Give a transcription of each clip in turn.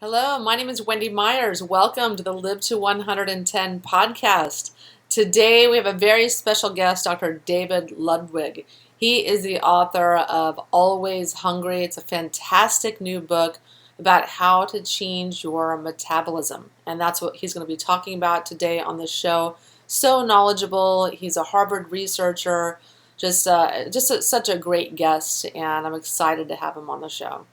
Hello, my name is Wendy Myers. Welcome to the Live to 110 podcast. Today we have a very special guest, Dr. David Ludwig. He is the author of Always Hungry. It's a fantastic new book about how to change your metabolism. And that's what he's going to be talking about today on the show. So knowledgeable. He's a Harvard researcher. Such a great guest, and I'm excited to have him on the show.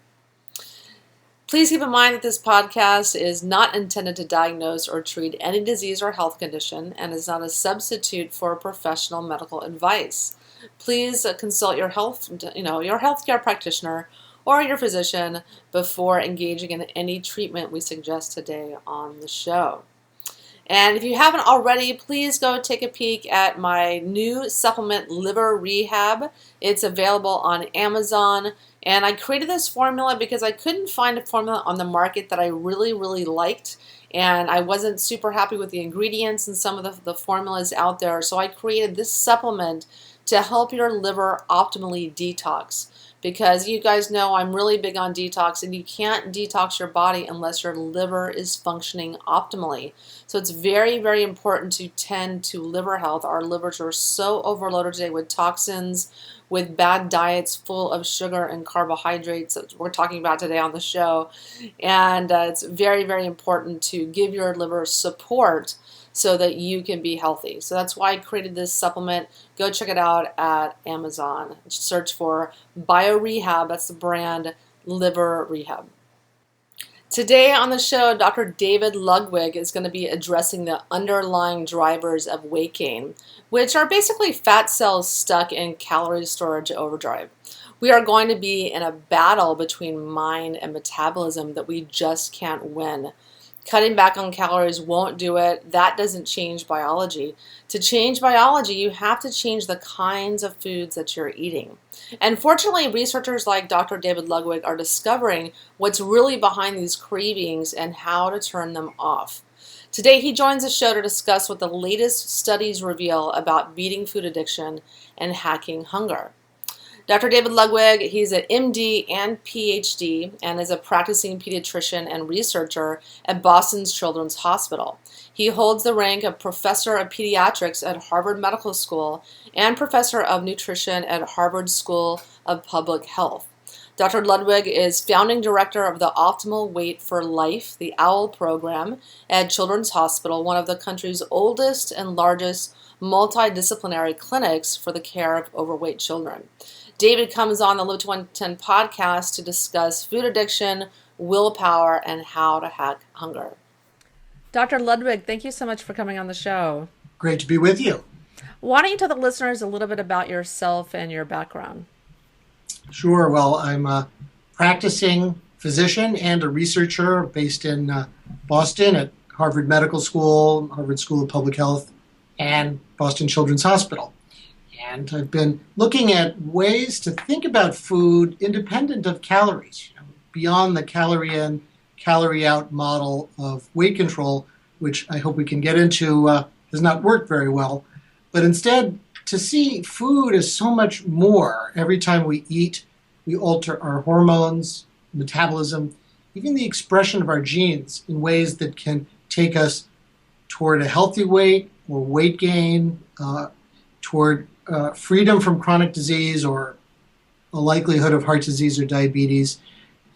Please keep in mind that this podcast is not intended to diagnose or treat any disease or health condition and is not a substitute for professional medical advice. Please consult your healthcare practitioner or your physician before engaging in any treatment we suggest today on the show. And if you haven't already, please go take a peek at my new supplement, Liver Rehab. It's available on Amazon. And I created this formula because I couldn't find a formula on the market that I really, really liked. And I wasn't super happy with the ingredients and some of the formulas out there. So I created this supplement to help your liver optimally detox. Because you guys know I'm really big on detox, and you can't detox your body unless your liver is functioning optimally. So it's very, very important to tend to liver health. Our livers are so overloaded today with toxins, with bad diets full of sugar and carbohydrates that we're talking about today on the show. And it's very, very important to give your liver support so that you can be healthy. So that's why I created this supplement. Go check it out at Amazon. Search for BioRehab, that's the brand, Liver Rehab. Today on the show, Dr. David Ludwig is going to be addressing the underlying drivers of weight gain, which are basically fat cells stuck in calorie storage overdrive. We are going to be in a battle between mind and metabolism that we just can't win. Cutting back on calories won't do it. That doesn't change biology. To change biology, you have to change the kinds of foods that you're eating. And fortunately, researchers like Dr. David Ludwig are discovering what's really behind these cravings and how to turn them off. Today, he joins the show to discuss what the latest studies reveal about beating food addiction and hacking hunger. Dr. David Ludwig, he's an MD and PhD and is a practicing pediatrician and researcher at Boston's Children's Hospital. He holds the rank of Professor of Pediatrics at Harvard Medical School and Professor of Nutrition at Harvard School of Public Health. Dr. Ludwig is founding director of the Optimal Weight for Life, the OWL program, at Children's Hospital, one of the country's oldest and largest multidisciplinary clinics for the care of overweight children. David comes on the Live to 110 podcast to discuss food addiction, willpower, and how to hack hunger. Dr. Ludwig, thank you so much for coming on the show. Great to be with you. Why don't you tell the listeners a little bit about yourself and your background? Sure. Well, I'm a practicing physician and a researcher based in Boston at Harvard Medical School, Harvard School of Public Health, and Boston Children's Hospital. And I've been looking at ways to think about food independent of calories, beyond the calorie in, calorie out model of weight control, which I hope we can get into, has not worked very well. But instead, to see food as so much more. Every time we eat, we alter our hormones, metabolism, even the expression of our genes in ways that can take us toward a healthy weight or weight gain, toward freedom from chronic disease or a likelihood of heart disease or diabetes.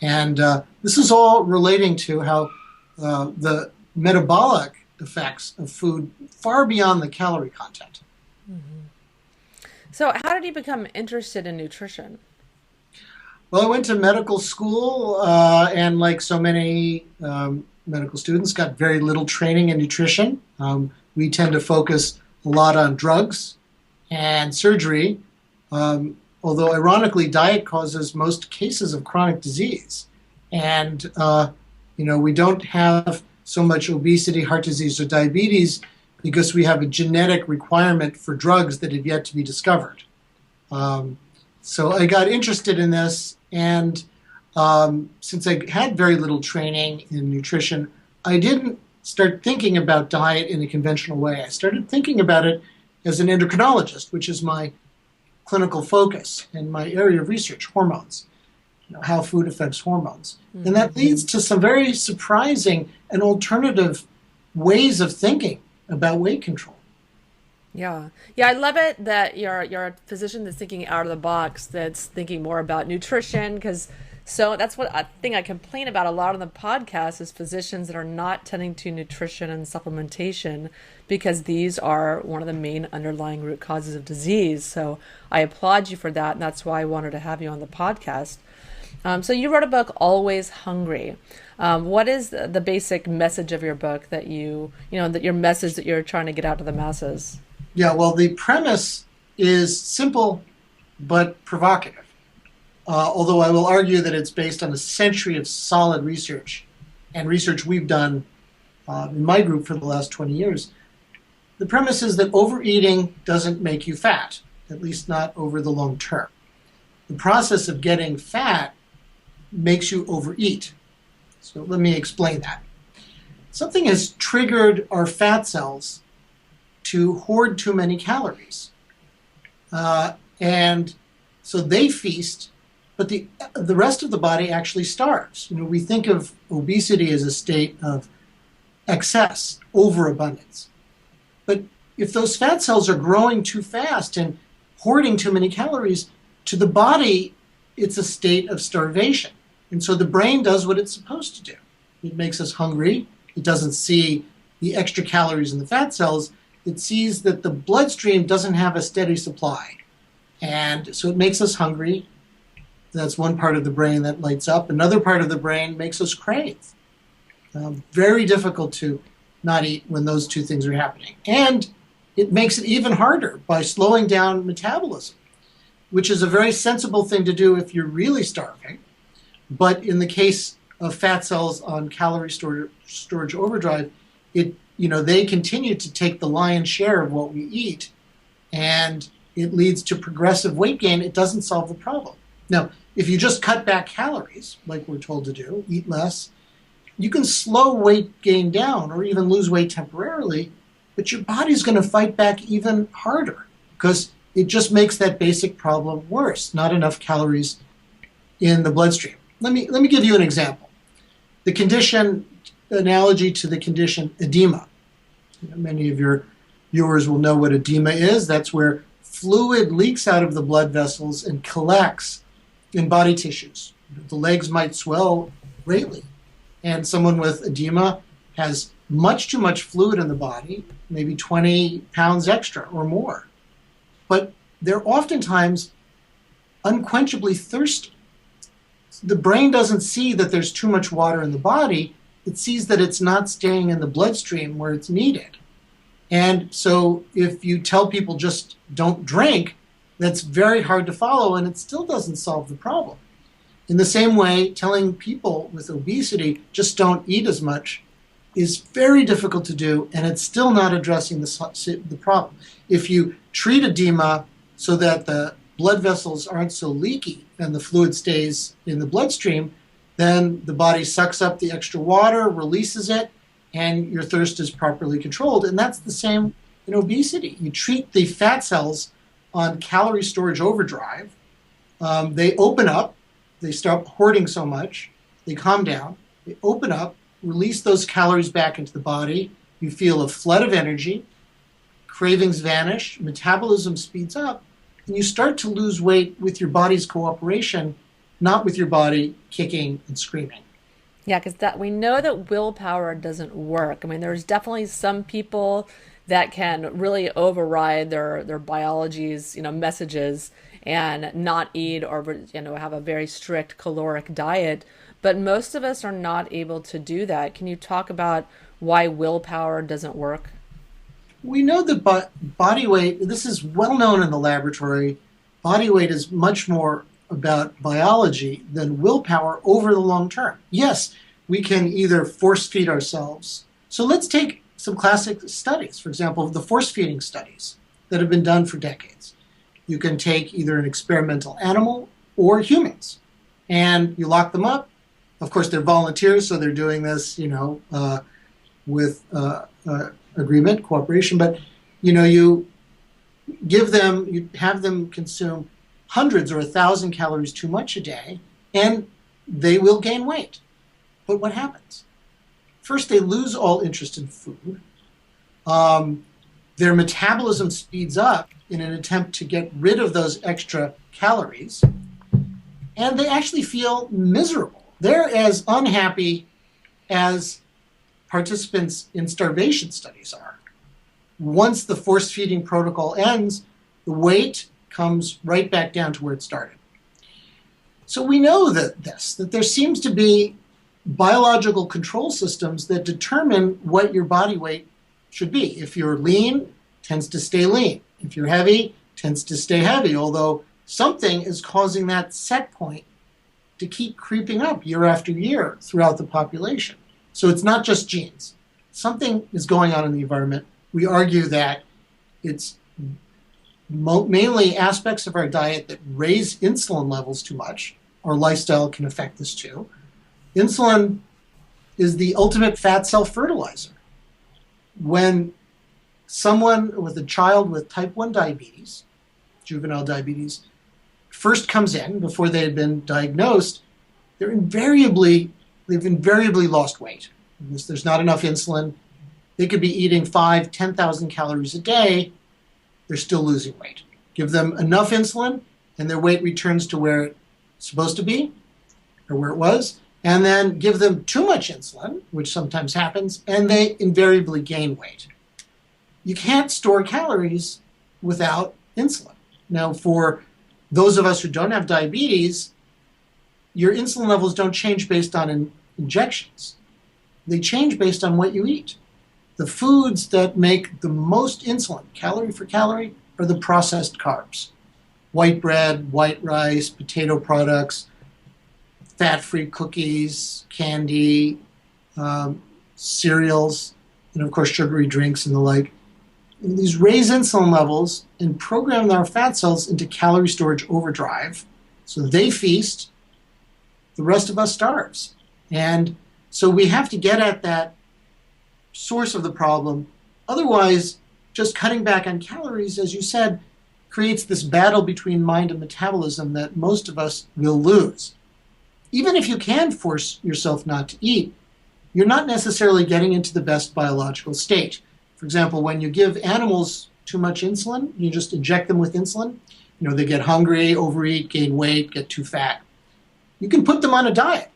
And this is all relating to how the metabolic effects of food far beyond the calorie content. Mm-hmm. So how did you become interested in nutrition? Well, I went to medical school and like so many medical students, got very little training in nutrition. We tend to focus a lot on drugs and surgery, although ironically, diet causes most cases of chronic disease. And, we don't have so much obesity, heart disease, or diabetes because we have a genetic requirement for drugs that have yet to be discovered. So I got interested in this, and since I had very little training in nutrition, I didn't start thinking about diet in a conventional way. I started thinking about it as an endocrinologist, which is my clinical focus and my area of research, hormones. how food affects hormones. Mm-hmm. And that leads to some very surprising and alternative ways of thinking about weight control. Yeah. Yeah, I love it that you're a physician that's thinking out of the box, that's thinking more about nutrition, because so that's what a thing I complain about a lot on the podcast is physicians that are not tending to nutrition and supplementation, because these are one of the main underlying root causes of disease. So I applaud you for that, and that's why I wanted to have you on the podcast. So you wrote a book, Always Hungry. What is the basic message of your book that that your message that you're trying to get out to the masses? Yeah, well, the premise is simple but provocative. Although I will argue that it's based on a century of solid research and research we've done in my group for the last 20 years. The premise is that overeating doesn't make you fat, at least not over the long term. The process of getting fat makes you overeat. So let me explain that. Something has triggered our fat cells to hoard too many calories. And so they feast, but the rest of the body actually starves. We think of obesity as a state of excess, overabundance. But if those fat cells are growing too fast and hoarding too many calories, to the body, it's a state of starvation. And so the brain does what it's supposed to do. It makes us hungry. It doesn't see the extra calories in the fat cells. It sees that the bloodstream doesn't have a steady supply. And so it makes us hungry. That's one part of the brain that lights up. Another part of the brain makes us crave. Very difficult to not eat when those two things are happening. And it makes it even harder by slowing down metabolism, which is a very sensible thing to do if you're really starving. But in the case of fat cells on calorie storage overdrive, they continue to take the lion's share of what we eat, and it leads to progressive weight gain. It doesn't solve the problem. Now, if you just cut back calories, like we're told to do, eat less, you can slow weight gain down or even lose weight temporarily, but your body's going to fight back even harder because it just makes that basic problem worse, not enough calories in the bloodstream. Let me give you an example. The condition, analogy to the condition edema. Many of your viewers will know what edema is. That's where fluid leaks out of the blood vessels and collects in body tissues. The legs might swell greatly, and someone with edema has much too much fluid in the body, maybe 20 pounds extra or more. But they're oftentimes unquenchably thirsty. The brain doesn't see that there's too much water in the body. It sees that it's not staying in the bloodstream where it's needed. And so if you tell people just don't drink, that's very hard to follow, and it still doesn't solve the problem. In the same way, telling people with obesity just don't eat as much is very difficult to do, and it's still not addressing the problem. If you treat edema so that the blood vessels aren't so leaky and the fluid stays in the bloodstream, then the body sucks up the extra water, releases it, and your thirst is properly controlled. And that's the same in obesity. You treat the fat cells on calorie storage overdrive. They open up, they stop hoarding so much, they calm down, they open up, release those calories back into the body. You feel a flood of energy, cravings vanish, metabolism speeds up, and you start to lose weight with your body's cooperation, not with your body kicking and screaming. Yeah, because we know that willpower doesn't work. I mean, there's definitely some people that can really override their biology's messages and not eat or have a very strict caloric diet. But most of us are not able to do that. Can you talk about why willpower doesn't work? We know that body weight, this is well known in the laboratory, body weight is much more about biology than willpower over the long term. Yes, we can either force feed ourselves. So let's take some classic studies. For example, the force feeding studies that have been done for decades. You can take either an experimental animal or humans, and you lock them up. Of course, they're volunteers, so they're doing this, with agreement, cooperation. But you have them consume hundreds or 1,000 calories too much a day, and they will gain weight. But what happens? First, they lose all interest in food. Their metabolism speeds up in an attempt to get rid of those extra calories, and they actually feel miserable. They're as unhappy as participants in starvation studies are. Once the force-feeding protocol ends, the weight comes right back down to where it started. So we know that there seems to be biological control systems that determine what your body weight should be. If you're lean, tends to stay lean. If you're heavy, tends to stay heavy, although something is causing that set point to keep creeping up year after year throughout the population. So it's not just genes. Something is going on in the environment. We argue that it's mainly aspects of our diet that raise insulin levels too much. Our lifestyle can affect this too. Insulin is the ultimate fat cell fertilizer. When someone with a child with type 1 diabetes, juvenile diabetes, first comes in before they've been diagnosed, they've invariably lost weight. Because there's not enough insulin. They could be eating 5,000, 10,000 calories a day. They're still losing weight. Give them enough insulin, and their weight returns to where it's supposed to be, or where it was. And then give them too much insulin, which sometimes happens, and they invariably gain weight. You can't store calories without insulin. Now, for those of us who don't have diabetes, your insulin levels don't change based on injections. They change based on what you eat. The foods that make the most insulin, calorie for calorie, are the processed carbs. White bread, white rice, potato products, fat-free cookies, candy, cereals, and of course sugary drinks and the like. And these raise insulin levels and program our fat cells into calorie storage overdrive. So they feast, the rest of us starves. And so we have to get at that source of the problem. Otherwise, just cutting back on calories, as you said, creates this battle between mind and metabolism that most of us will lose. Even if you can force yourself not to eat, you're not necessarily getting into the best biological state. For example, when you give animals too much insulin, you just inject them with insulin, they get hungry, overeat, gain weight, get too fat. You can put them on a diet.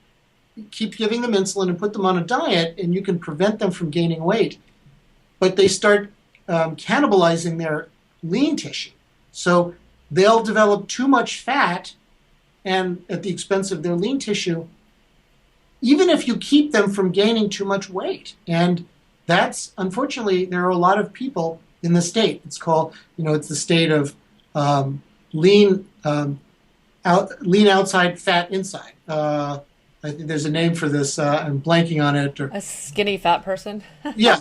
You keep giving them insulin and put them on a diet, and you can prevent them from gaining weight. But they start cannibalizing their lean tissue. So they'll develop too much fat and at the expense of their lean tissue, even if you keep them from gaining too much weight. And that's, unfortunately, there are a lot of people in the state. It's called, it's the state of lean outside, fat inside. I think there's a name for this. I'm blanking on it. A skinny fat person? Yeah,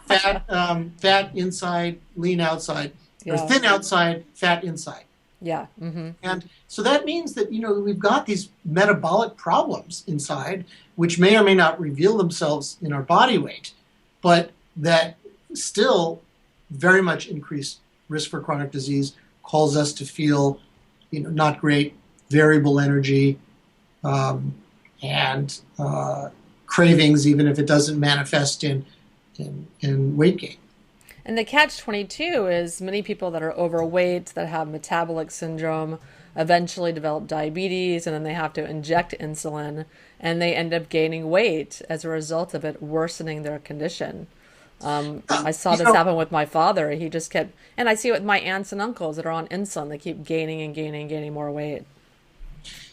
fat inside, lean outside, or thin outside, fat inside. Yeah. Mm-hmm. And so that means that, we've got these metabolic problems inside, which may or may not reveal themselves in our body weight, but that still very much increase risk for chronic disease, cause us to feel, not great, variable energy, and cravings, even if it doesn't manifest in weight gain. And the catch-22 is many people that are overweight, that have metabolic syndrome, eventually develop diabetes, and then they have to inject insulin, and they end up gaining weight as a result of it worsening their condition. I saw this happen with my father. He just kept, and I see it with my aunts and uncles that are on insulin. They keep gaining and gaining and gaining more weight.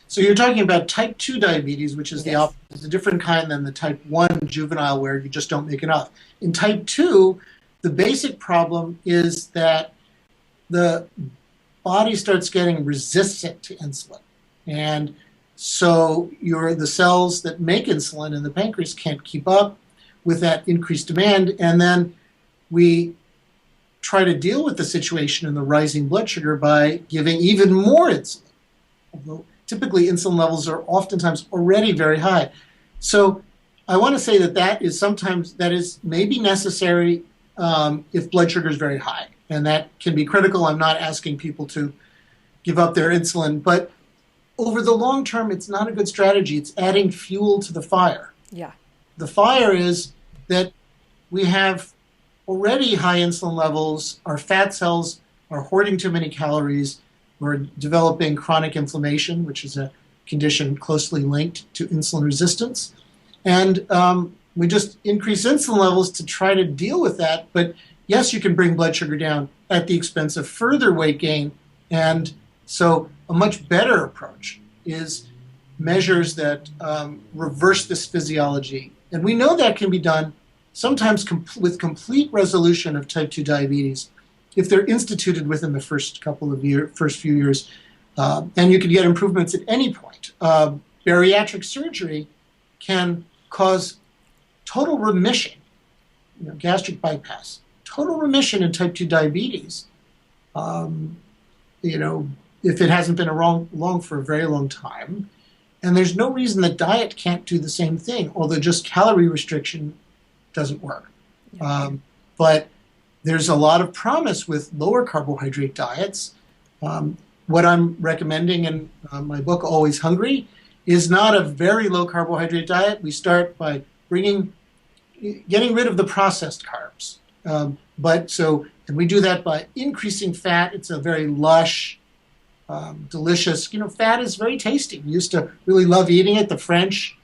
So you're talking about type 2 diabetes, which is the opposite. It's a different kind than the type 1 juvenile where you just don't make enough. In type 2, the basic problem is that the body starts getting resistant to insulin. And so the cells that make insulin in the pancreas can't keep up with that increased demand. And then we try to deal with the situation in the rising blood sugar by giving even more insulin. Although typically insulin levels are oftentimes already very high. So I want to say that is maybe necessary if blood sugar is very high, and that can be critical. I'm not asking people to give up their insulin, but over the long term, it's not a good strategy. It's adding fuel to the fire. Yeah. The fire is that we have already high insulin levels, our fat cells are hoarding too many calories, we're developing chronic inflammation, which is a condition closely linked to insulin resistance. And we just increase insulin levels to try to deal with that. But yes, you can bring blood sugar down at the expense of further weight gain. And so a much better approach is measures that reverse this physiology. And we know that can be done sometimes with complete resolution of type 2 diabetes if they're instituted within the first few years. And you can get improvements at any point. Bariatric surgery can cause total remission, gastric bypass, total remission in type 2 diabetes, if it hasn't been along for a very long time. And there's no reason that diet can't do the same thing, although just calorie restriction doesn't work. But there's a lot of promise with lower carbohydrate diets. What I'm recommending in my book, Always Hungry, is not a very low carbohydrate diet. We start by getting rid of the processed carbs. And we do that by increasing fat. It's a very lush, delicious. Fat is very tasty. We used to really love eating it. The French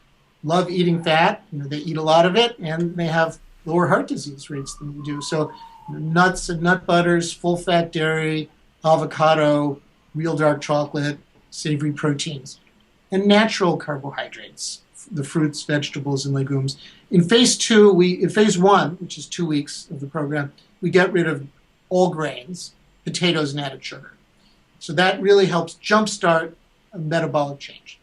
love eating fat. They eat a lot of it, and they have lower heart disease rates than we do. So nuts and nut butters, full-fat dairy, avocado, real dark chocolate, savory proteins, and natural carbohydrates, the fruits, vegetables, and legumes. In phase 1, which is 2 weeks of the program, we get rid of all grains, potatoes, and added sugar. So that really helps jumpstart a metabolic change.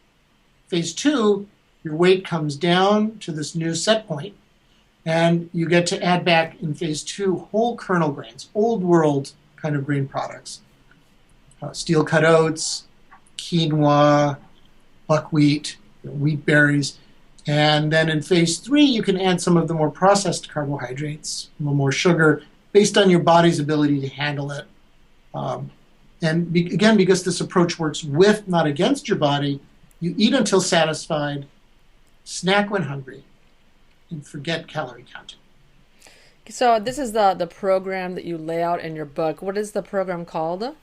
Phase 2, your weight comes down to this new set point, and you get to add back in phase 2 whole kernel grains, old world kind of grain products. Steel cut oats, quinoa, buckwheat, wheat berries. And then in phase 3, you can add some of the more processed carbohydrates, a little more sugar, based on your body's ability to handle it. Again, because this approach works with, not against your body, you eat until satisfied, snack when hungry, and forget calorie counting. So this is the program that you lay out in your book. What is the program called?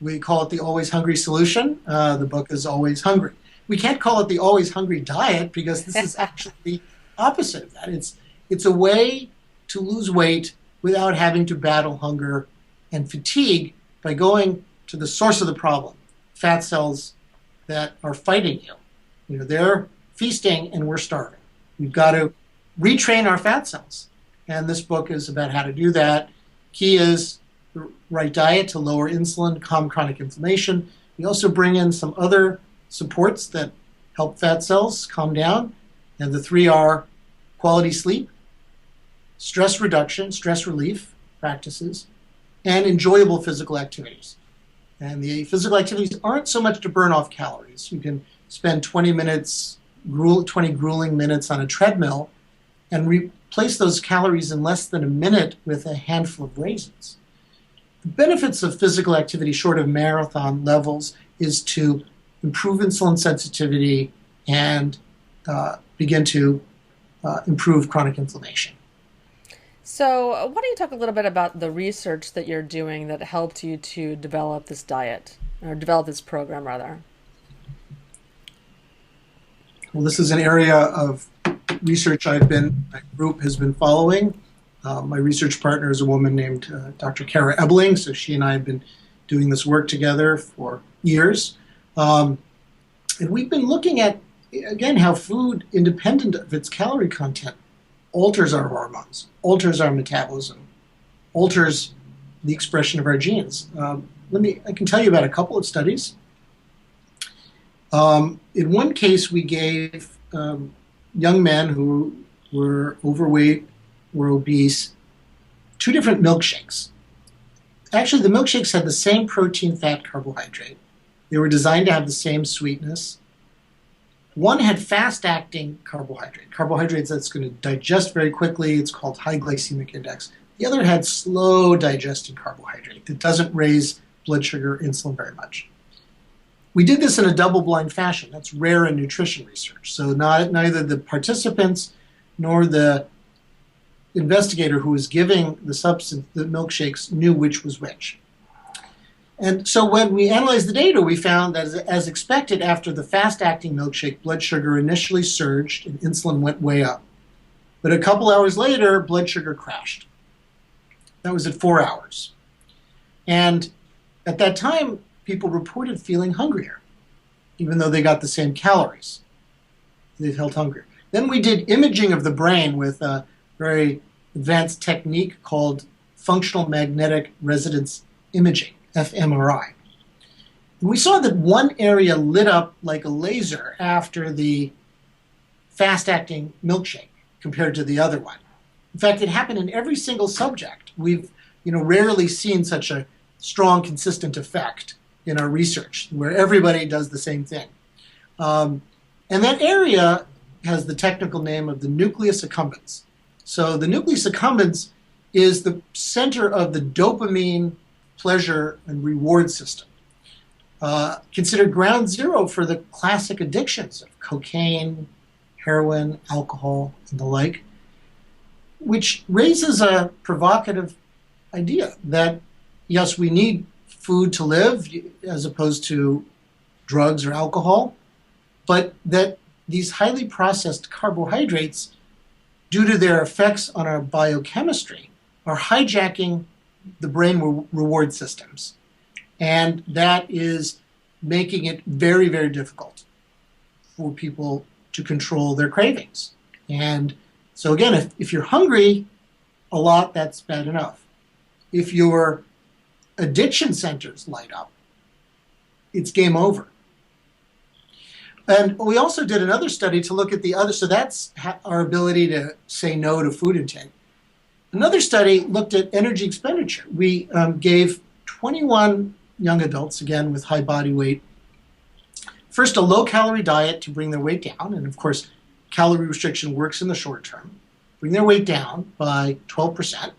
We call it the Always Hungry Solution. The book is Always Hungry. We can't call it the Always Hungry Diet because this is actually the opposite of that. It's a way to lose weight without having to battle hunger and fatigue by going to the source of the problem, fat cells that are fighting you. They're feasting and we're starving. We've got to retrain our fat cells. And this book is about how to do that. Key is the right diet to lower insulin, calm chronic inflammation. We also bring in some other supports that help fat cells calm down. And the 3 are quality sleep, stress reduction, stress relief practices, and enjoyable physical activities. And the physical activities aren't so much to burn off calories. You can spend 20 grueling minutes on a treadmill and replace those calories in less than a minute with a handful of raisins. The benefits of physical activity short of marathon levels is to improve insulin sensitivity and begin to improve chronic inflammation. So why don't you talk a little bit about the research that you're doing that helped you to develop this diet, or develop this program, rather? Well, this is an area of research my group has been following. My research partner is a woman named Dr. Kara Ebling, so she and I have been doing this work together for years. And we've been looking at, again, how food, independent of its calorie content, alters our hormones, alters our metabolism, alters the expression of our genes. I can tell you about a couple of studies. In one case, we gave young men who were overweight, were obese, 2 different milkshakes. Actually, the milkshakes had the same protein, fat, carbohydrate. They were designed to have the same sweetness. One had fast-acting carbohydrates that's going to digest very quickly. It's called high glycemic index. The other had slow digesting carbohydrate that doesn't raise blood sugar, insulin very much. we did this in a double-blind fashion. That's rare in nutrition research. So neither the participants nor the investigator who was giving the substance, the milkshakes, knew which was which. And so when we analyzed the data, we found that as expected, after the fast-acting milkshake, blood sugar initially surged and insulin went way up. But a couple hours later, blood sugar crashed. That was at 4 hours. And at that time, people reported feeling hungrier, even though they got the same calories. They felt hungrier. Then we did imaging of the brain with a very advanced technique called functional magnetic resonance imaging, fMRI. And we saw that one area lit up like a laser after the fast-acting milkshake compared to the other one. In fact, it happened in every single subject. We've rarely seen such a strong, consistent effect in our research, where everybody does the same thing. And that area has the technical name of the nucleus accumbens. So the nucleus accumbens is the center of the dopamine pleasure and reward system. Considered ground zero for the classic addictions of cocaine, heroin, alcohol, and the like, which raises a provocative idea that, yes, we need food to live as opposed to drugs or alcohol, but that these highly processed carbohydrates, due to their effects on our biochemistry, are hijacking the brain reward systems. And that is making it very, very difficult for people to control their cravings. And so again, if you're hungry a lot, that's bad enough. If your addiction centers light up, it's game over. And we also did another study to look at the other, so that's our ability to say no to food intake. Another study looked at energy expenditure. We gave 21 young adults, again with high body weight, first a low-calorie diet to bring their weight down, and of course calorie restriction works in the short term, bring their weight down by 12%.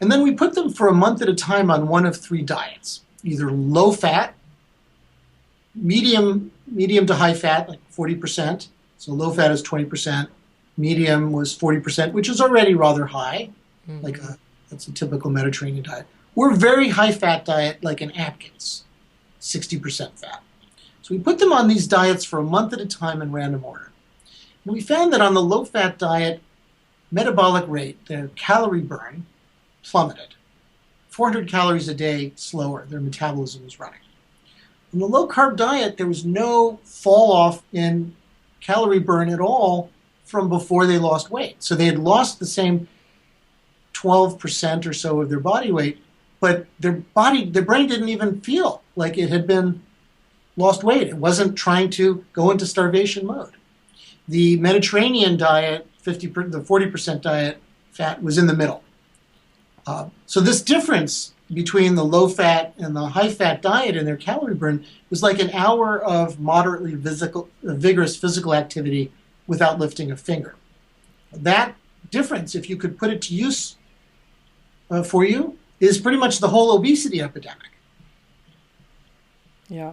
And then we put them for a month at a time on one of three diets, either low-fat, medium to high-fat, like 40%, so low-fat is 20%, medium was 40%, which is already rather high, that's a typical Mediterranean diet. Or very high-fat diet, like an Atkins, 60% fat. So we put them on these diets for a month at a time in random order. And we found that on the low-fat diet, metabolic rate, their calorie burn, plummeted. 400 calories a day slower, their metabolism was running. On the low-carb diet, there was no fall-off in calorie burn at all from before they lost weight. So they had lost the same 12% or so of their body weight, but their brain didn't even feel like it had been lost weight. It wasn't trying to go into starvation mode. The Mediterranean diet, the 40% diet fat, was in the middle. So this difference between the low-fat and the high-fat diet and their calorie burn was like an hour of moderately vigorous physical activity without lifting a finger. That difference, if you could put it to use for you, is pretty much the whole obesity epidemic. Yeah.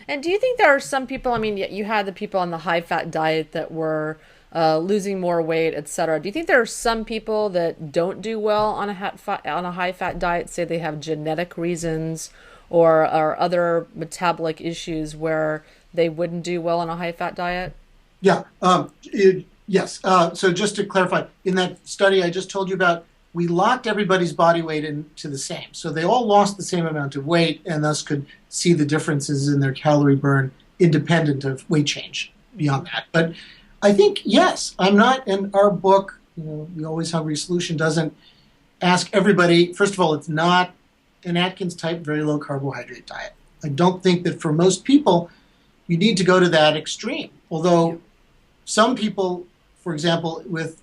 And do you think there are some people, I mean, you had the people on the high-fat diet that were losing more weight, etc. Do you think there are some people that don't do well on a high-fat diet, say they have genetic reasons or other metabolic issues where they wouldn't do well on a high-fat diet? Yeah. Yes. So just to clarify, in that study I just told you about, we locked everybody's body weight into the same. So they all lost the same amount of weight and thus could see the differences in their calorie burn independent of weight change beyond that. But I think, yes, I'm not, in our book, The Always Hungry Solution doesn't ask everybody, first of all, it's not an Atkins type, very low carbohydrate diet. I don't think that for most people, you need to go to that extreme. Although some people, for example, with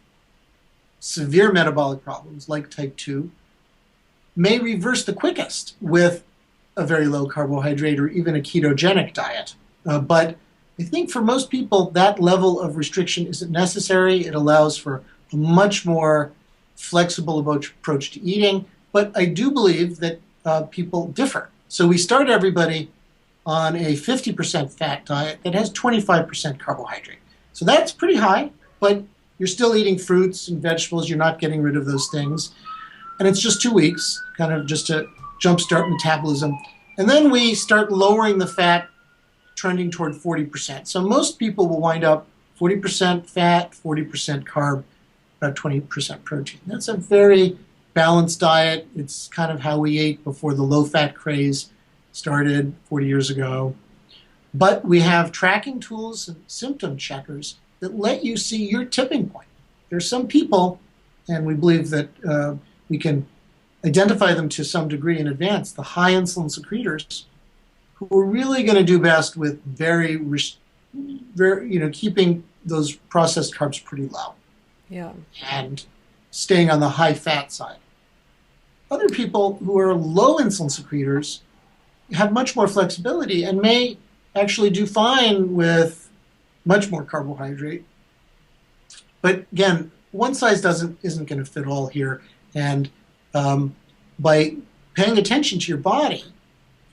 severe metabolic problems like type 2, may reverse the quickest with a very low carbohydrate or even a ketogenic diet. But I think for most people, that level of restriction isn't necessary. It allows for a much more flexible approach to eating. But I do believe that people differ. So we start everybody on a 50% fat diet that has 25% carbohydrate. So that's pretty high, but you're still eating fruits and vegetables. You're not getting rid of those things. And it's just 2 weeks, kind of just to jumpstart metabolism. And then we start lowering the fat, trending toward 40%. So most people will wind up 40% fat, 40% carb, about 20% protein. That's a very balanced diet. It's kind of how we ate before the low-fat craze started 40 years ago. But we have tracking tools and symptom checkers that let you see your tipping point. There's some people, and we believe that we can identify them to some degree in advance, the high insulin secretors, who are really going to do best with very, keeping those processed carbs pretty low. Yeah. And staying on the high fat side. Other people who are low insulin secretors have much more flexibility and may actually do fine with much more carbohydrate. But again, one size isn't going to fit all here. And by paying attention to your body,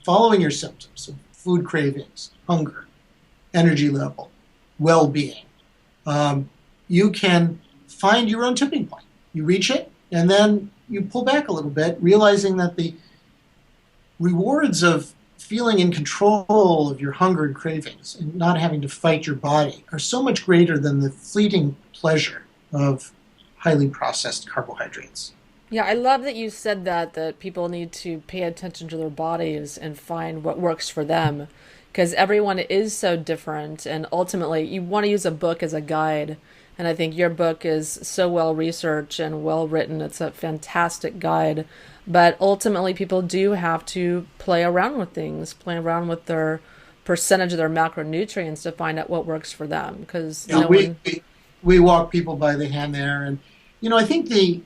following your symptoms, so food cravings, hunger, energy level, well-being, you can find your own tipping point. You reach it, and then you pull back a little bit, realizing that the rewards of feeling in control of your hunger and cravings and not having to fight your body are so much greater than the fleeting pleasure of highly processed carbohydrates. Yeah, I love that you said that people need to pay attention to their bodies and find what works for them, because everyone is so different, and ultimately you want to use a book as a guide. And I think your book is so well researched and well written. It's a fantastic guide. But ultimately, people do have to play around with things, play around with their percentage of their macronutrients to find out what works for them. Because we walk people by the hand there, and I think the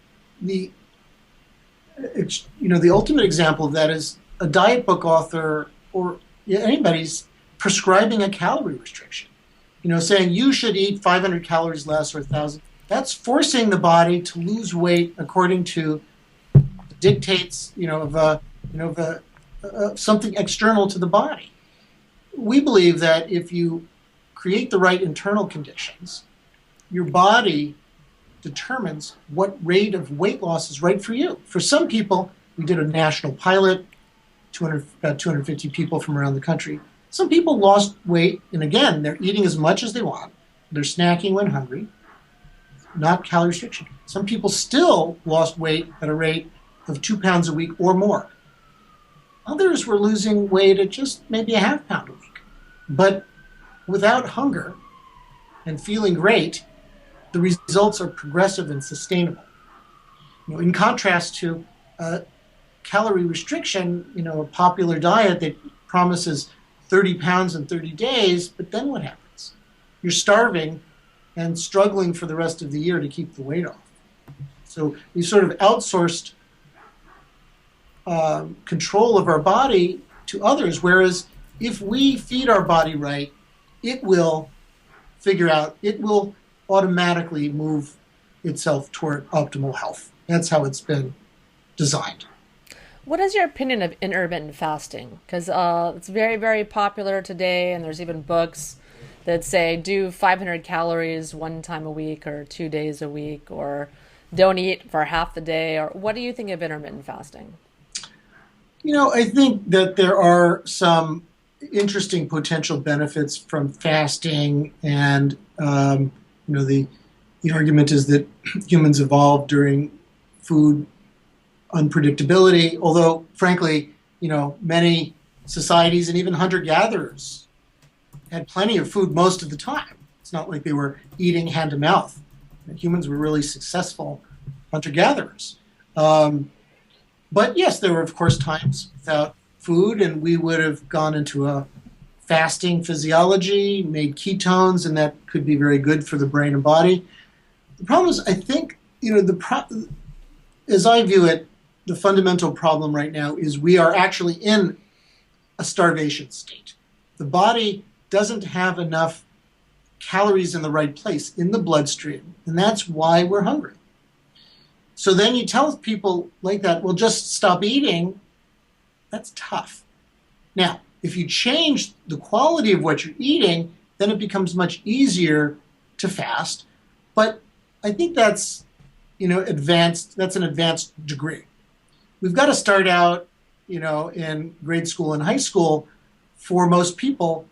ultimate example of that is a diet book author or anybody's prescribing a calorie restriction. Saying you should eat 500 calories less or 1,000. That's forcing the body to lose weight according to the dictates, of something external to the body. We believe that if you create the right internal conditions, your body determines what rate of weight loss is right for you. For some people, we did a national pilot, about 250 people from around the country. Some people lost weight, and again, they're eating as much as they want. They're snacking when hungry, not calorie restriction. Some people still lost weight at a rate of 2 pounds a week or more. Others were losing weight at just maybe a half pound a week. But without hunger and feeling great, the results are progressive and sustainable. In contrast to calorie restriction, a popular diet that promises 30 pounds in 30 days, but then what happens? You're starving and struggling for the rest of the year to keep the weight off. So we sort of outsourced control of our body to others, whereas if we feed our body right, it will automatically move itself toward optimal health. That's how it's been designed. What is your opinion of intermittent fasting? Because it's very, very popular today, and there's even books that say do 500 calories one time a week or 2 days a week, or don't eat for half the day. Or what do you think of intermittent fasting? I think that there are some interesting potential benefits from fasting, and the argument is that humans evolved during food unpredictability, although frankly, many societies and even hunter-gatherers had plenty of food most of the time. It's not like they were eating hand to mouth. Humans were really successful hunter-gatherers. But yes, there were of course times without food, and we would have gone into a fasting physiology, made ketones, and that could be very good for the brain and body. The problem is, I think, as I view it, the fundamental problem right now is we are actually in a starvation state. The body doesn't have enough calories in the right place in the bloodstream, and that's why we're hungry. So then you tell people like that, well, just stop eating. That's tough. Now, If you change the quality of what you're eating, then it becomes much easier to fast. But I think that's, advanced. That's an advanced degree. We've got to start out, in grade school and high school for most people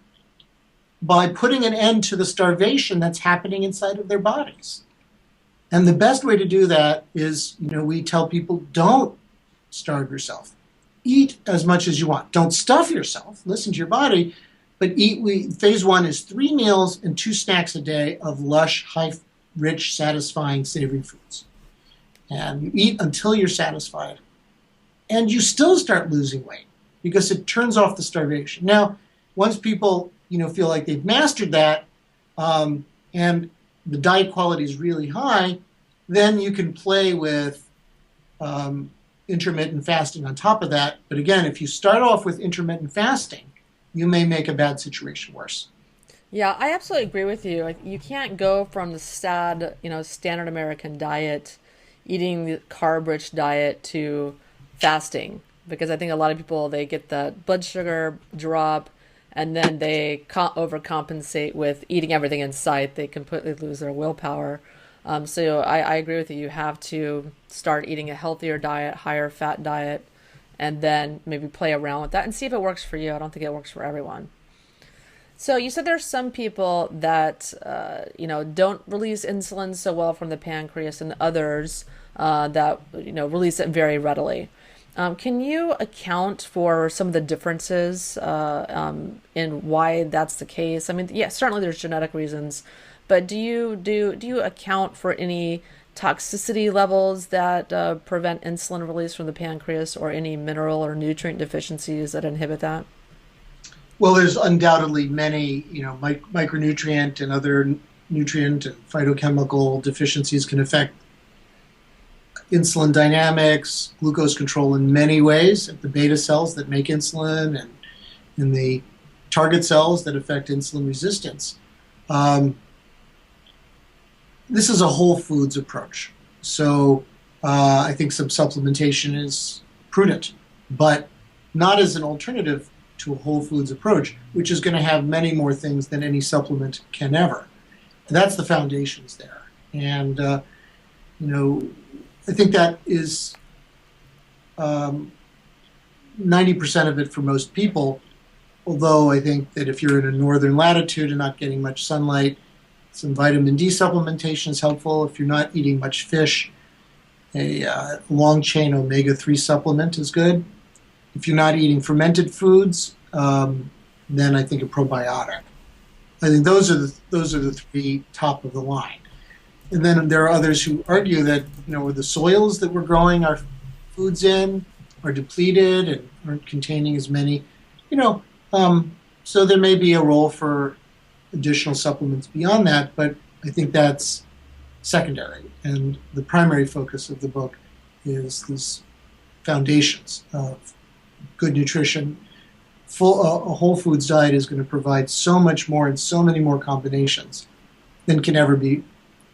by putting an end to the starvation that's happening inside of their bodies. And the best way to do that is, we tell people, don't starve yourself. Eat as much as you want. Don't stuff yourself. Listen to your body. But phase one is 3 meals and 2 snacks a day of lush, high, rich, satisfying, savory foods. And you eat until you're satisfied. And you still start losing weight because it turns off the starvation. Now, once people, feel like they've mastered that, and the diet quality is really high, then you can play with intermittent fasting on top of that. But again, if you start off with intermittent fasting, you may make a bad situation worse. Yeah, I absolutely agree with you. Like, you can't go from the standard American diet, eating the carb-rich diet, to fasting, because I think a lot of people, they get the blood sugar drop and then they overcompensate with eating everything in sight. They completely lose their willpower. So I agree with you. You have to start eating a healthier diet, higher fat diet, and then maybe play around with that and see if it works for you. I don't think it works for everyone. So you said there's some people that, don't release insulin so well from the pancreas, and others that, release it very readily. Can you account for some of the differences in why that's the case? I mean, yeah, certainly there's genetic reasons, but do you account for any toxicity levels that prevent insulin release from the pancreas, or any mineral or nutrient deficiencies that inhibit that? Well, there's undoubtedly many, micronutrient and other nutrient and phytochemical deficiencies can affect insulin dynamics, glucose control in many ways, at the beta cells that make insulin and in the target cells that affect insulin resistance. This is a whole foods approach. So I think some supplementation is prudent, but not as an alternative to a whole foods approach, which is going to have many more things than any supplement can ever. And that's the foundations there. And, I think that is 90% of it for most people, although I think that if you're in a northern latitude and not getting much sunlight, some vitamin D supplementation is helpful. If you're not eating much fish, a long-chain omega-3 supplement is good. If you're not eating fermented foods, then I think a probiotic. I think those are the 3 top of the line. And then there are others who argue that, the soils that we're growing our foods in are depleted and aren't containing as many, so there may be a role for additional supplements beyond that, but I think that's secondary. And the primary focus of the book is these foundations of good nutrition. A whole foods diet is going to provide so much more and so many more combinations than can ever be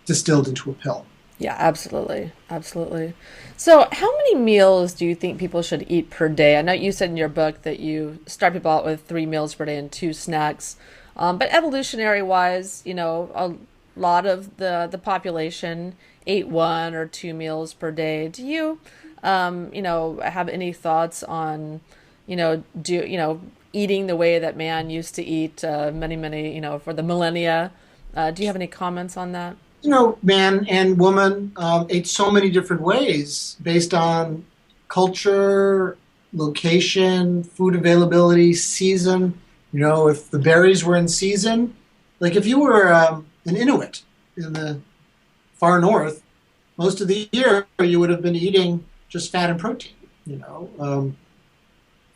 distilled into a pill. Yeah, absolutely. Absolutely. So how many meals do you think people should eat per day? I know you said in your book that you start people out with 3 meals per day and 2 snacks. But evolutionary wise, a lot of the population ate 1 or 2 meals per day. Do you, have any thoughts on, eating the way that man used to eat many, for the millennia? Do you have any comments on that? Man and woman ate so many different ways based on culture, location, food availability, season. If the berries were in season, like if you were an Inuit in the far north, most of the year you would have been eating just fat and protein.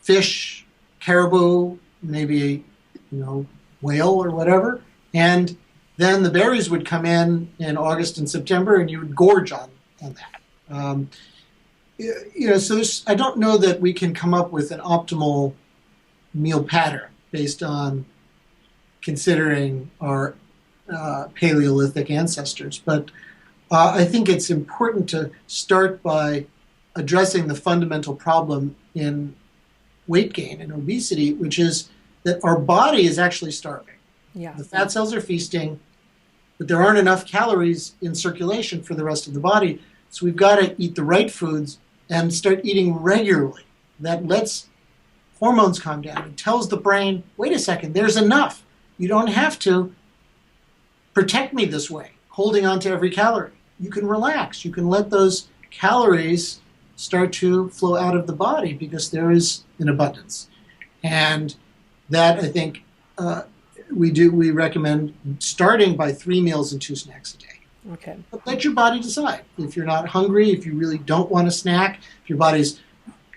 Fish, caribou, maybe whale or whatever, and then the berries would come in August and September, and you would gorge on that. So I don't know that we can come up with an optimal meal pattern based on considering our Paleolithic ancestors. But I think it's important to start by addressing the fundamental problem in weight gain and obesity, which is that our body is actually starving. Yeah. The fat cells are feasting, but there aren't enough calories in circulation for the rest of the body. So we've got to eat the right foods and start eating regularly. That lets hormones calm down. It tells the brain, wait a second, there's enough. You don't have to protect me this way, holding on to every calorie. You can relax. You can let those calories start to flow out of the body because there is an abundance. And that, I think, we recommend starting by 3 meals and 2 snacks a day. Okay. But let your body decide. If you're not hungry, if you really don't want a snack, if your body's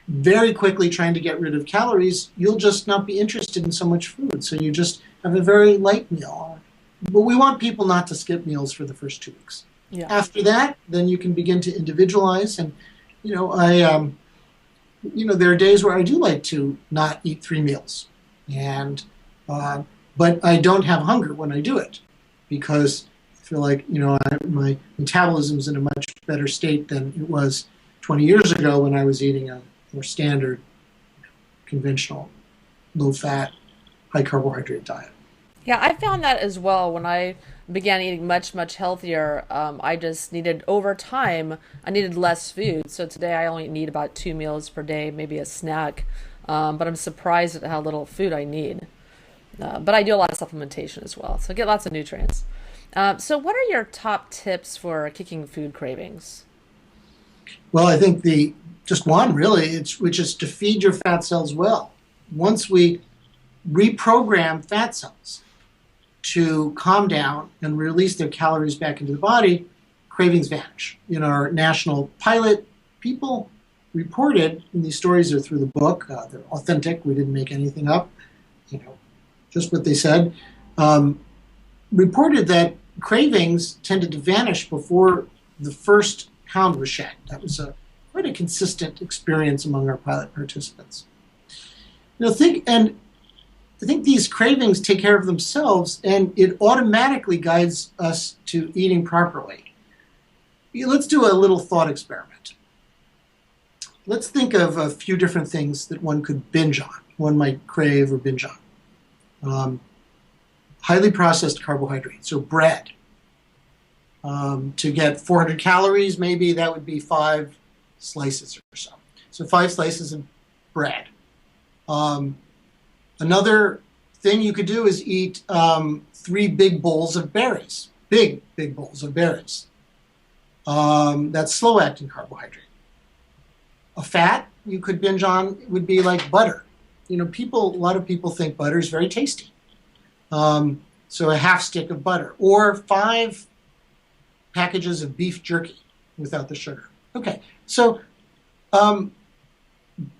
very quickly trying to get rid of calories, you'll just not be interested in so much food. So you just have a very light meal. But we want people not to skip meals for the first 2 weeks. Yeah. After that, then you can begin to individualize. And, there are days where I do like to not eat 3 meals. And, but I don't have hunger when I do it because I feel like, my metabolism is in a much better state than it was 20 years ago when I was eating a more standard, conventional, low-fat, high-carbohydrate diet. Yeah, I found that as well when I began eating much, much healthier. I just needed, over time, I needed less food. So today I only need about 2 meals per day, maybe a snack. But I'm surprised at how little food I need. But I do a lot of supplementation as well, so I get lots of nutrients. So what are your top tips for kicking food cravings? Well, I think just one really, which is to feed your fat cells well. Once we reprogram fat cells to calm down and release their calories back into the body, cravings vanish. In our national pilot, people reported, and these stories are through the book, they're authentic, we didn't make anything up, just what they said, reported that cravings tended to vanish before the first pound was shed. That was quite a consistent experience among our pilot participants. I think these cravings take care of themselves, and it automatically guides us to eating properly. Let's do a little thought experiment. Let's think of a few different things that one could binge on, one might crave or binge on. Highly processed carbohydrates, so bread. To get 400 calories, maybe that would be 5 slices or so. So 5 slices of bread. Another thing you could do is eat 3 big bowls of berries. Big bowls of berries. That's slow-acting carbohydrate. A fat you could binge on would be like butter. A lot of people think butter is very tasty. So a half stick of butter, or 5 packages of beef jerky without the sugar. Okay, so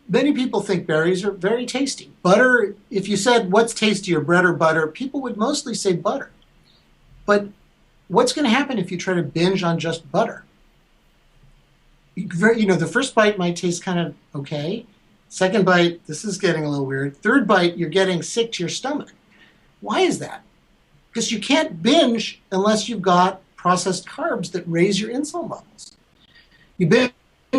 many people think berries are very tasty. Butter, if you said what's tastier, bread or butter, people would mostly say butter. But what's going to happen if you try to binge on just butter? The first bite might taste kind of okay. Second bite, this is getting a little weird. Third bite, you're getting sick to your stomach. Why is that? Because you can't binge unless you've got processed carbs that raise your insulin levels. You binge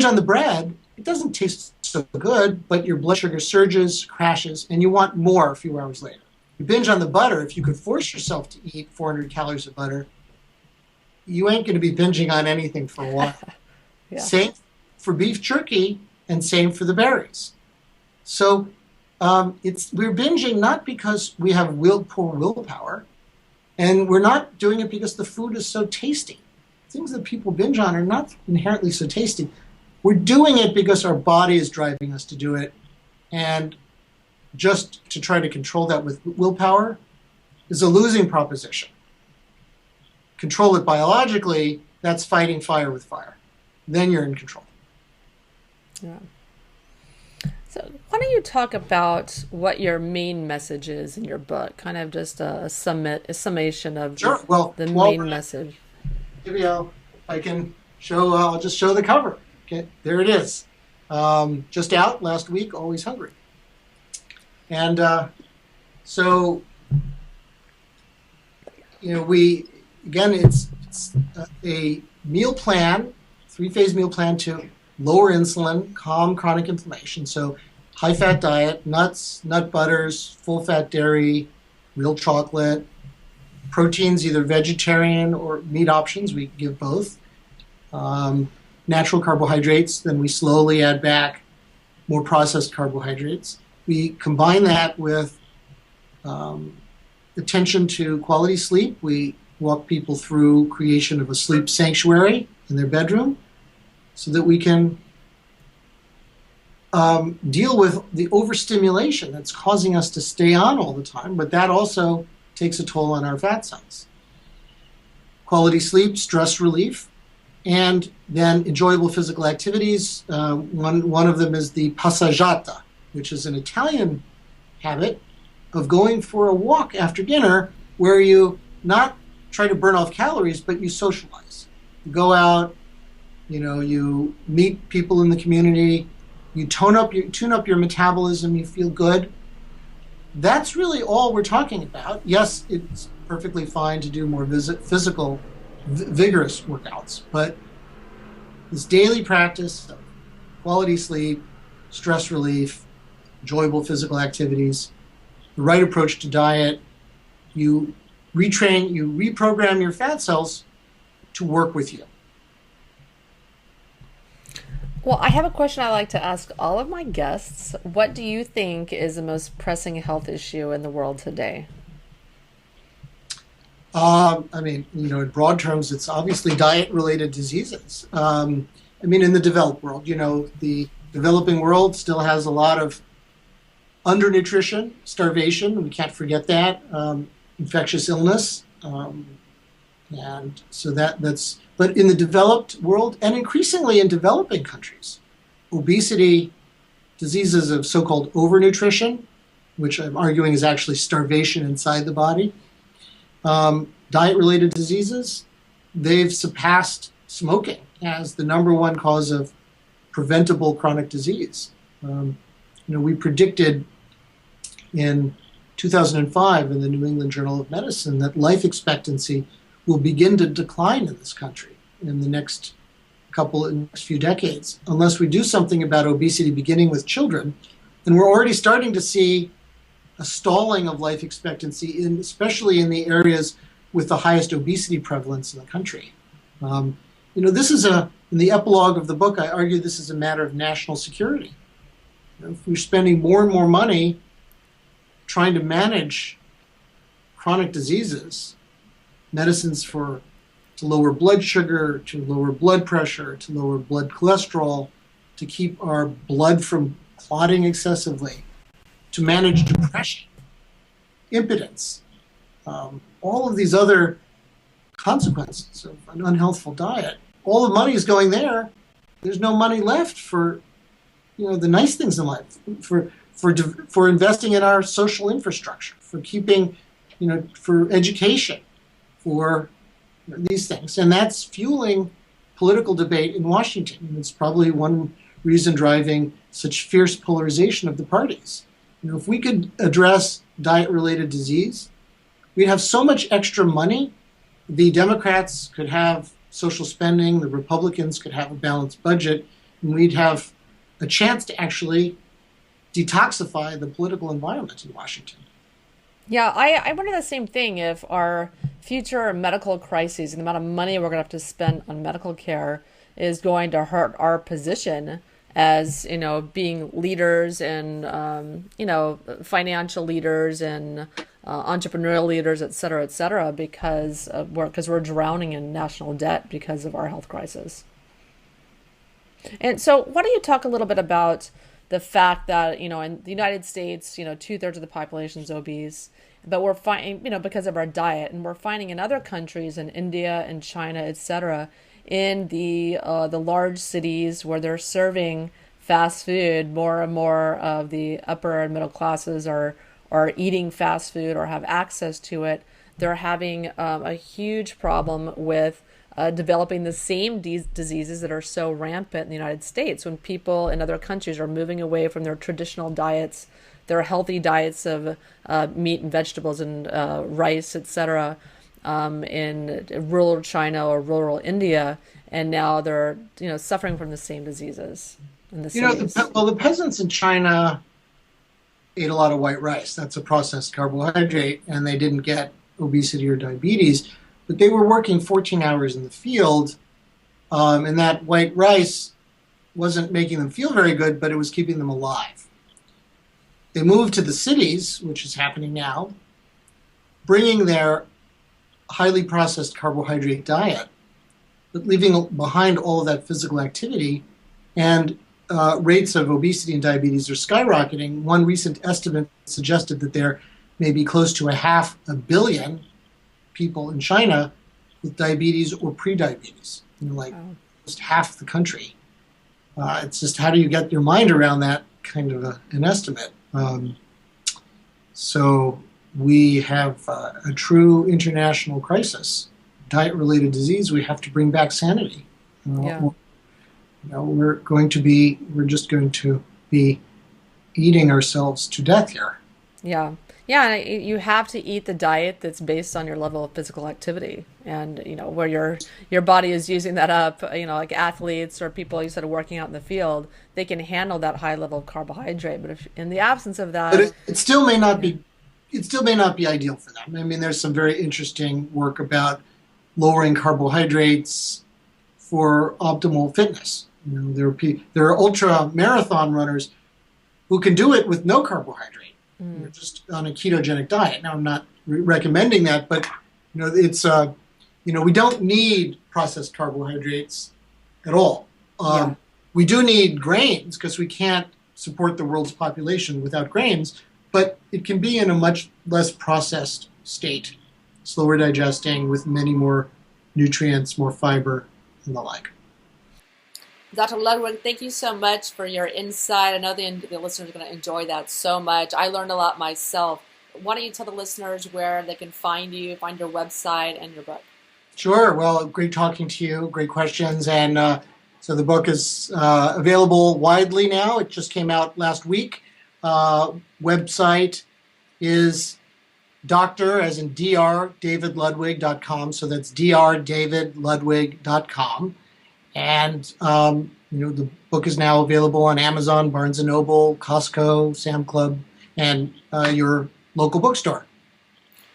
on the bread, it doesn't taste so good, but your blood sugar surges, crashes, and you want more a few hours later. You binge on the butter, if you could force yourself to eat 400 calories of butter, you ain't going to be binging on anything for a while. Yeah. Same for beef jerky, and same for the berries. So we're binging not because we have poor willpower, and we're not doing it because the food is so tasty. Things that people binge on are not inherently so tasty. We're doing it because our body is driving us to do it, and just to try to control that with willpower is a losing proposition. Control it biologically, that's fighting fire with fire. Then you're in control. Yeah. So why don't you talk about what your main message is in your book? Kind of just a summation of sure. the main message. Maybe I can show. I'll just show the cover. Okay, there it is. Just out last week. Always hungry. And so it's a meal plan, 3-phase meal plan to lower insulin, calm chronic inflammation. So high-fat diet, nuts, nut butters, full-fat dairy, real chocolate, proteins, either vegetarian or meat options. We give both. Natural carbohydrates, then we slowly add back more processed carbohydrates. We combine that with attention to quality sleep. We walk people through creation of a sleep sanctuary in their bedroom so that we can deal with the overstimulation that's causing us to stay on all the time, but that also takes a toll on our fat cells. Quality sleep, stress relief, and then enjoyable physical activities. One of them is the passeggiata, which is an Italian habit of going for a walk after dinner where you not try to burn off calories, but you socialize. You go out, you meet people in the community, you tune up your metabolism, you feel good. That's really all we're talking about. Yes, it's perfectly fine to do more physical, vigorous workouts, but this daily practice of quality sleep, stress relief, enjoyable physical activities, the right approach to diet, you reprogram your fat cells to work with you. Well, I have a question I like to ask all of my guests. What do you think is the most pressing health issue in the world today? In broad terms, it's obviously diet-related diseases. In the developed world, the developing world still has a lot of undernutrition, starvation. We can't forget that. Infectious illness, and so that's. But in the developed world, and increasingly in developing countries, obesity, diseases of so-called overnutrition, which I'm arguing is actually starvation inside the body, diet-related diseases, they've surpassed smoking as the number one cause of preventable chronic disease. We predicted in 2005 in the New England Journal of Medicine that life expectancy will begin to decline in this country in the next few decades unless we do something about obesity beginning with children. And we're already starting to see a stalling of life expectancy, especially in the areas with the highest obesity prevalence in the country. This is in the epilogue of the book, I argue this is a matter of national security. If we're spending more and more money trying to manage chronic diseases, medicines to lower blood sugar, to lower blood pressure, to lower blood cholesterol, to keep our blood from clotting excessively, to manage depression, impotence, all of these other consequences of an unhealthful diet. All the money is going there. There's no money left for the nice things in life, for investing in our social infrastructure, for keeping, for education, for these things. And that's fueling political debate in Washington. And it's probably one reason driving such fierce polarization of the parties. If we could address diet-related disease, we'd have so much extra money. The Democrats could have social spending, the Republicans could have a balanced budget, and we'd have a chance to actually detoxify the political environment in Washington. Yeah, I wonder the same thing. If our future medical crises and the amount of money we're going to have to spend on medical care is going to hurt our position as, being leaders and, financial leaders and entrepreneurial leaders, et cetera, because we're drowning in national debt because of our health crisis. And so why don't you talk a little bit about the fact that, in the United States, 2/3 of the population is obese, but we're finding, because of our diet, and we're finding in other countries, in India and China, et cetera, in the large cities where they're serving fast food, more and more of the upper and middle classes are eating fast food or have access to it. They're having a huge problem with developing the same diseases that are so rampant in the United States. When people in other countries are moving away from their traditional diets, their healthy diets of meat and vegetables and rice, etc., in rural China or rural India, and now they're suffering from the same diseases. in the You know, cities? the peasants in China ate a lot of white rice. That's a processed carbohydrate, and they didn't get obesity or diabetes. But they were working 14 hours in the field, and that white rice wasn't making them feel very good, but it was keeping them alive. They moved to the cities, which is happening now, bringing their highly processed carbohydrate diet, but leaving behind all of that physical activity, and rates of obesity and diabetes are skyrocketing. One recent estimate suggested that there may be close to 500 million people in China with diabetes or prediabetes, like almost half the country. It's just, how do you get your mind around that kind of an estimate? So we have a true international crisis, diet-related disease. We have to bring back sanity. We're just going to be eating ourselves to death here. Yeah. Yeah, and you have to eat the diet that's based on your level of physical activity, and where your body is using that up. Like athletes or people you said are working out in the field, they can handle that high level of carbohydrate. But if in the absence of that, but it still may not be. It still may not be ideal for them. I mean, there's some very interesting work about lowering carbohydrates for optimal fitness. There are ultra marathon runners who can do it with no carbohydrate. They're just on a ketogenic diet. Now, I'm not recommending that, but it's we don't need processed carbohydrates at all. We do need grains because we can't support the world's population without grains, but it can be in a much less processed state, slower digesting with many more nutrients, more fiber, and the like. Dr. Ludwig, thank you so much for your insight. I know the listeners are going to enjoy that so much. I learned a lot myself. Why don't you tell the listeners where they can find you, find your website and your book? Sure. Well, great talking to you. Great questions. And so the book is available widely now. It just came out last week. Website is Dr. as in Dr. DavidLudwig.com. So that's drdavidludwig.com. And, the book is now available on Amazon, Barnes & Noble, Costco, Sam Club, and your local bookstore.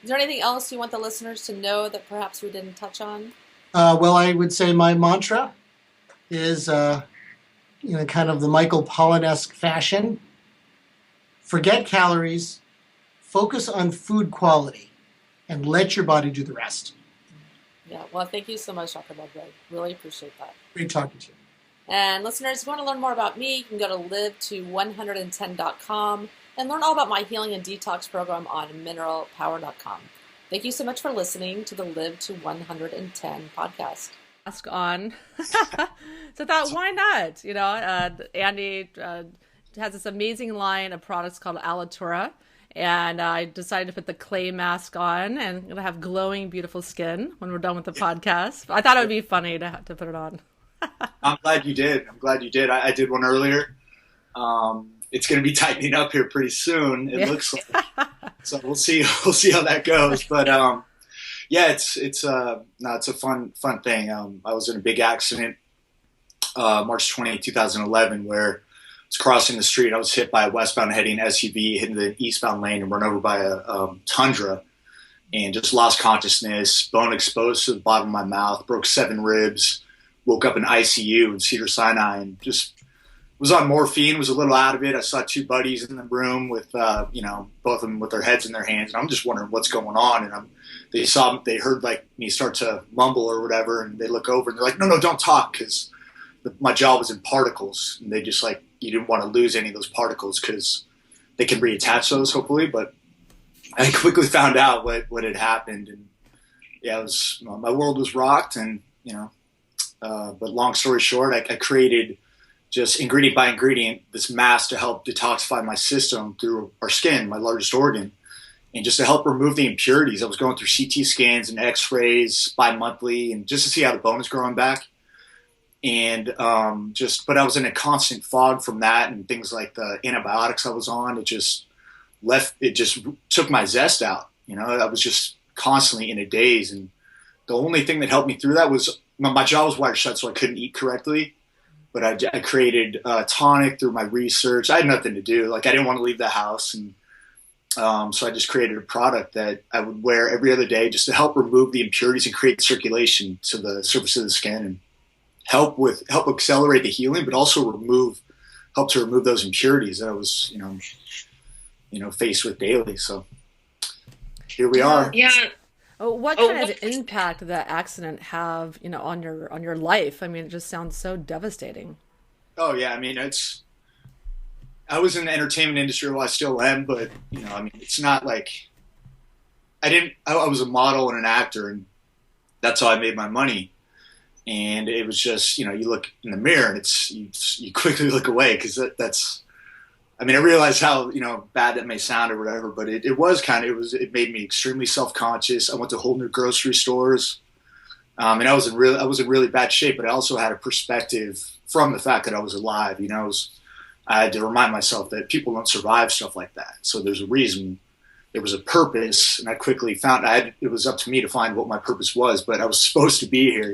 Is there anything else you want the listeners to know that perhaps we didn't touch on? Well, I would say my mantra is, kind of the Michael Pollan-esque fashion. Forget calories, focus on food quality, and let your body do the rest. Yeah, well, thank you so much, Dr. Ludwig. Really appreciate that. Great talking to you. And listeners, if you want to learn more about me, you can go to liveto110.com and learn all about my healing and detox program on mineralpower.com. Thank you so much for listening to the Live to 110 podcast. Ask on. So I thought, why not? Andy has this amazing line of products called Alitura. And I decided to put the clay mask on, and I'm going to have glowing, beautiful skin when we're done with the podcast. I thought it would be funny to put it on. I'm glad you did. I did one earlier. It's going to be tightening up here pretty soon. It looks like. So we'll see how that goes. But it's a fun thing. I was in a big accident, March 20, 2011, where crossing the street. I was hit by a westbound heading SUV, hit in the eastbound lane and run over by a Tundra, and just lost consciousness, bone exposed to the bottom of my mouth, broke 7 ribs, woke up in ICU in Cedars-Sinai, and just was on morphine, was a little out of it. I saw 2 buddies in the room with, both of them with their heads in their hands, and I'm just wondering what's going on. And they heard like me start to mumble or whatever, and they look over and they're like, no, don't talk, because my jaw was in particles, and they just like, you didn't want to lose any of those particles because they can reattach those hopefully. But I quickly found out what had happened, and it was, my world was rocked. And but long story short, I created, just ingredient by ingredient, this mask to help detoxify my system through our skin, my largest organ, and just to help remove the impurities. I was going through CT scans and X-rays bi-monthly, and just to see how the bone is growing back. And but I was in a constant fog from that, and things like the antibiotics I was on, it just took my zest out. I was just constantly in a daze. And the only thing that helped me through that was my jaw was wired shut, so I couldn't eat correctly. but I created a tonic through my research. I had nothing to do. Like, I didn't want to leave the house. And so I just created a product that I would wear every other day just to help remove the impurities and create circulation to the surface of the skin and help accelerate the healing, but also help to remove those impurities that I was, faced with daily. So here we are. Yeah. What kind of impact did that accident have, on your life? I mean, it just sounds so devastating. Oh yeah, I mean, I was in the entertainment industry, well, I still am, but it's not like I was a model and an actor, and that's how I made my money. And it was just, you look in the mirror and you quickly look away, because I realized how, bad that may sound or whatever, but it made me extremely self-conscious. I went to whole new grocery stores. And I was in really bad shape, but I also had a perspective from the fact that I was alive. I had to remind myself that people don't survive stuff like that. So there's a reason, there was a purpose, and I quickly found it was up to me to find what my purpose was, but I was supposed to be here,